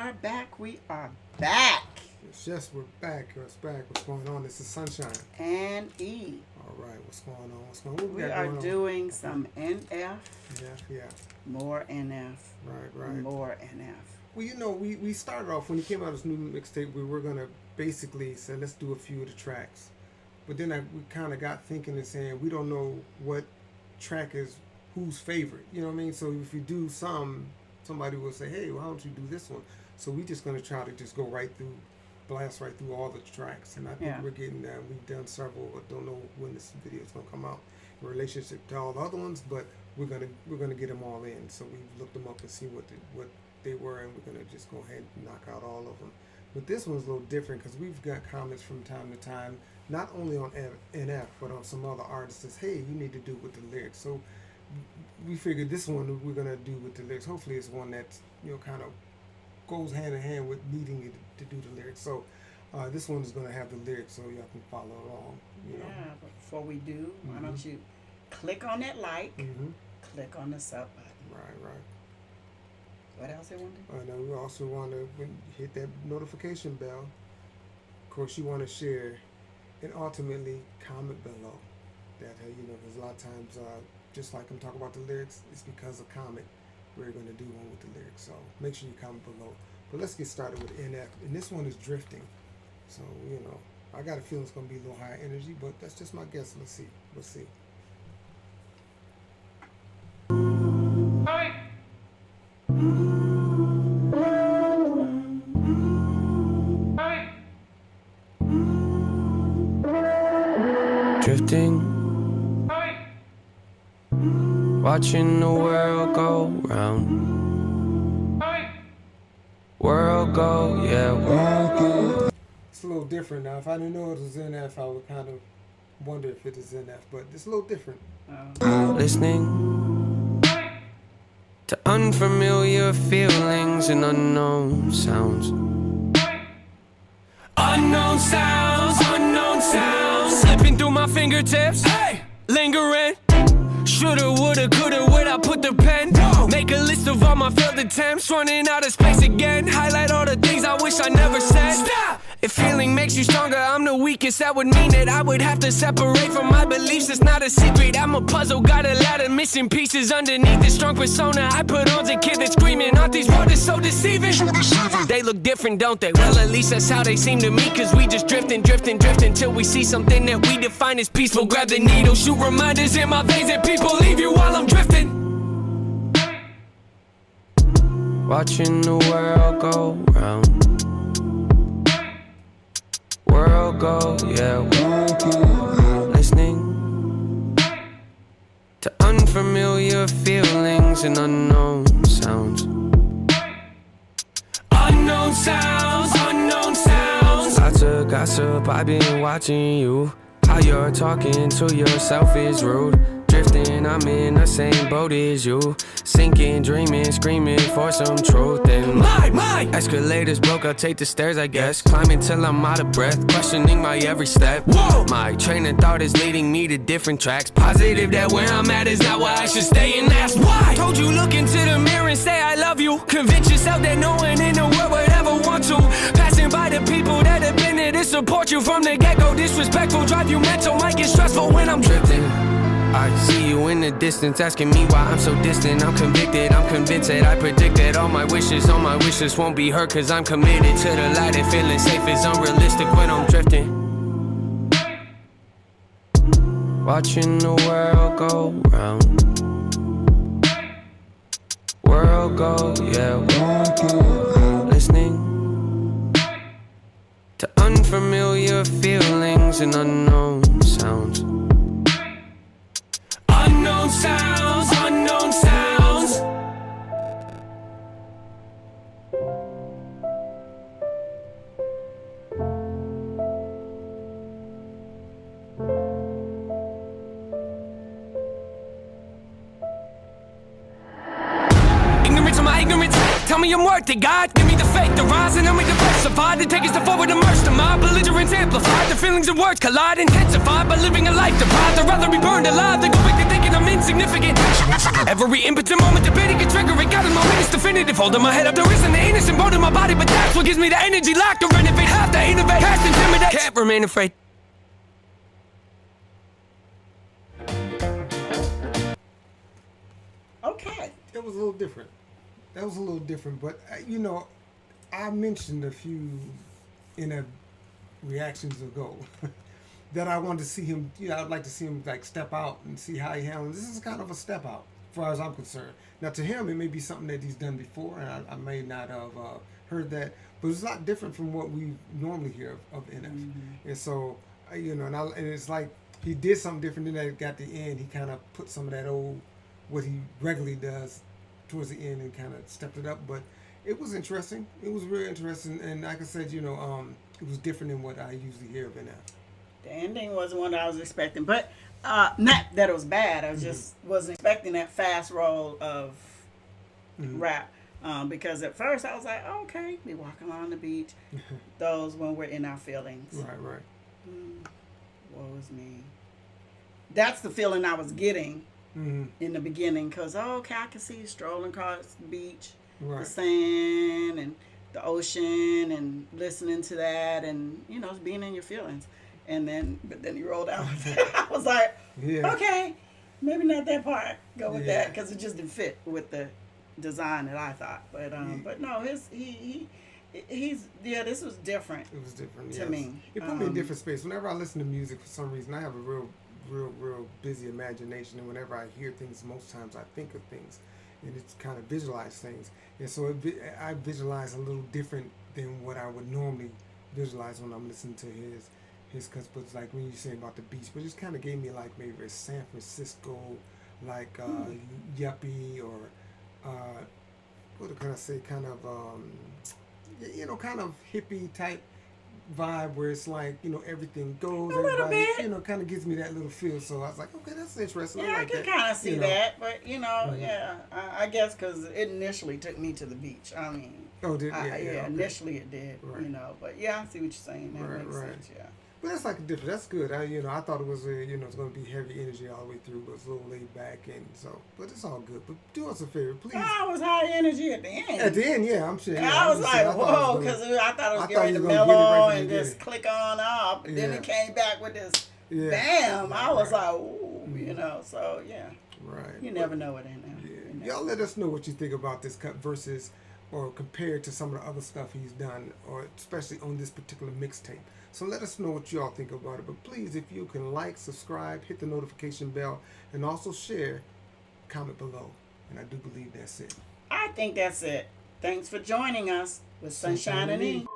are back. We are back. Yes, we're back. It's back. What's going on? This is Sunshine. And E. All right, what's going on? What's going on? What We got are going on? doing some NF. Yeah. More NF. Right. More NF. Well, you know, we started off when he came out with this new mixtape. We were gonna basically say let's do a few of the tracks, but then we kind of got thinking and saying we don't know what track is whose favorite. You know what I mean? So if we do somebody will say, hey, why don't you do this one? So we just gonna try to just go blast right through all the tracks, and I think we're getting that. We've done several, but don't know when this video is gonna come out in relationship to all the other ones, but we're gonna get them all in. So we looked them up and see what they were, and we're gonna just go ahead and knock out all of them. But this one's a little different because we've got comments from time to time, not only on NF but on some other artists that says, hey, you need to do with the lyrics. So we figured this one we're gonna do with the lyrics. Hopefully it's one that kind of goes hand in hand with needing it to do the lyrics. So this one is gonna have the lyrics so y'all can follow along. You know. But before we do, why don't you click on that like, click on the sub button. Right. What else they want to do? And we also want to hit that notification bell. Of course, you want to share, and ultimately comment below. That because a lot of times, just like I'm talking about the lyrics, it's because of comment we're going to do one with the lyrics. So make sure you comment below. But let's get started with NF, and this one is Drifting. So I got a feeling it's going to be a little higher energy, but that's just my guess. Let's see. Drifting, watching the world go round. World go, world go. It's a little different now. If I didn't know it was NF, I would kind of wonder if it is NF, but it's a little different. Listening to unfamiliar feelings and unknown sounds. Unknown sounds, slipping through my fingertips, lingering. Shoulda, woulda, coulda, would I put the pen? Make a list of all my failed attempts, running out of space again. Highlight all the things I wish I never said. Stop! If feeling makes you stronger, I'm the weakest. That would mean that I would have to separate from my beliefs. It's not a secret, I'm a puzzle. Got a lot of missing pieces underneath this strong persona I put on's a kid that's screaming. Aren't these words so deceiving? They look different, don't they? Well, at least that's how they seem to me. Cause we just drifting till we see something that we define as peaceful. Grab the needle, shoot reminders in my veins that people leave you while I'm drifting. Watching the world go round. World go, world go. Listening to unfamiliar feelings and unknown sounds. Unknown sounds. Lots of gossip, I've been watching you. How you're talking to yourself is rude. Drifting, I'm in the same boat as you. Sinking, dreaming, screaming for some truth. And my escalators broke, I'll take the stairs, I guess. Climbing till I'm out of breath, questioning my every step. Whoa! My train of thought is leading me to different tracks. Positive that where I'm at is not where I should stay, and that's why. Told you look into the mirror and say I love you. Convince yourself that no one in the world would ever want to. Passing by the people that have been there to support you from the get-go. Disrespectful, drive you mental, might get stressful when I'm drifting. I see you in the distance, asking me why I'm so distant. I'm convicted, I'm convinced that I predicted all my wishes won't be hurt. Cause I'm committed to the light and feeling safe is unrealistic when I'm drifting. Watching the world go round. World go, world go. Listening to unfamiliar feelings and unknown sounds. Unknown sounds. Ignorance of my ignorance. Tell me I'm worth it, God. Give me the faith, the rise, and help me diversify. To take us to forward, immerse to my belligerence amplified. The feelings and words collide, intensified by living a life deprived. I'd rather be burned alive than go back to thinking I'm insignificant. Every impotent moment debating can trigger it. Got in my witness definitive. Holding my head up, there isn't an innocent motive. in my body, but that's what gives me the energy. Locked to renovate, have to innovate, have to intimidate. Can't remain afraid. Okay. It was a little different. That was a little different, but you know, I mentioned a few in a reactions ago that I wanted to see him. You know, I'd like to see him like step out and see how he handles. This is kind of a step out, as far as I'm concerned. Now, to him, it may be something that he's done before, and I may not have heard that, but it's a lot different from what we normally hear of NF. Mm-hmm. And so, you know, and it's like he did something different. Then at the end, he kind of put some of that old what he regularly does towards the end and kind of stepped it up. But it was interesting. It was really interesting, and like I said, you know, it was different than what I usually hear of NF. The ending wasn't what I was expecting, but not that it was bad. I just wasn't expecting that fast roll of rap. Because at first I was like, oh, okay, we walking along the beach. Those when we're in our feelings. Right. Woe is me. That's the feeling I was getting in the beginning. Because, okay, I can see you strolling across the beach, the sand and the ocean and listening to that and, you know, being in your feelings. But then you rolled out with that. I was like, okay, maybe not that part. Go with that because it just didn't fit with the design that I thought. But no, he's this was different. It was different to me. It put me in a different space. Whenever I listen to music, for some reason, I have a real busy imagination, and whenever I hear things, most times I think of things, and it's kind of visualize things, and so I visualize a little different than what I would normally visualize when I'm listening to his cuts. But it's like when you say about the beach, but it just kind of gave me like maybe a San Francisco, like yuppie or what can I say, kind of you know, kind of hippie type vibe where it's like, you know, everything goes, everybody, you know, kind of gives me that little feel. So I was like, okay, that's interesting. Yeah, I can kind of see that, but you know, I guess because it initially took me to the beach. I mean, okay. Initially it did, you know, but yeah, I see what you're saying. That makes sense, yeah. But that's like a different. That's good. I thought it was it's going to be heavy energy all the way through, but it's a little laid back, and so. But it's all good. But do us a favor, please. I was high energy at the end. At the end, yeah, I'm sure. Yeah, I was like, whoa, because I thought it was going to mellow and just click on up. And then it came back with this, bam. I was like, ooh, you know. So yeah. Right. You never know what in there. Yeah. Y'all let us know what you think about this cut versus or compared to some of the other stuff he's done, or especially on this particular mixtape. So let us know what y'all think about it. But please, if you can like, subscribe, hit the notification bell, and also share, comment below. And I do believe that's it. I think that's it. Thanks for joining us with Sunshine and E.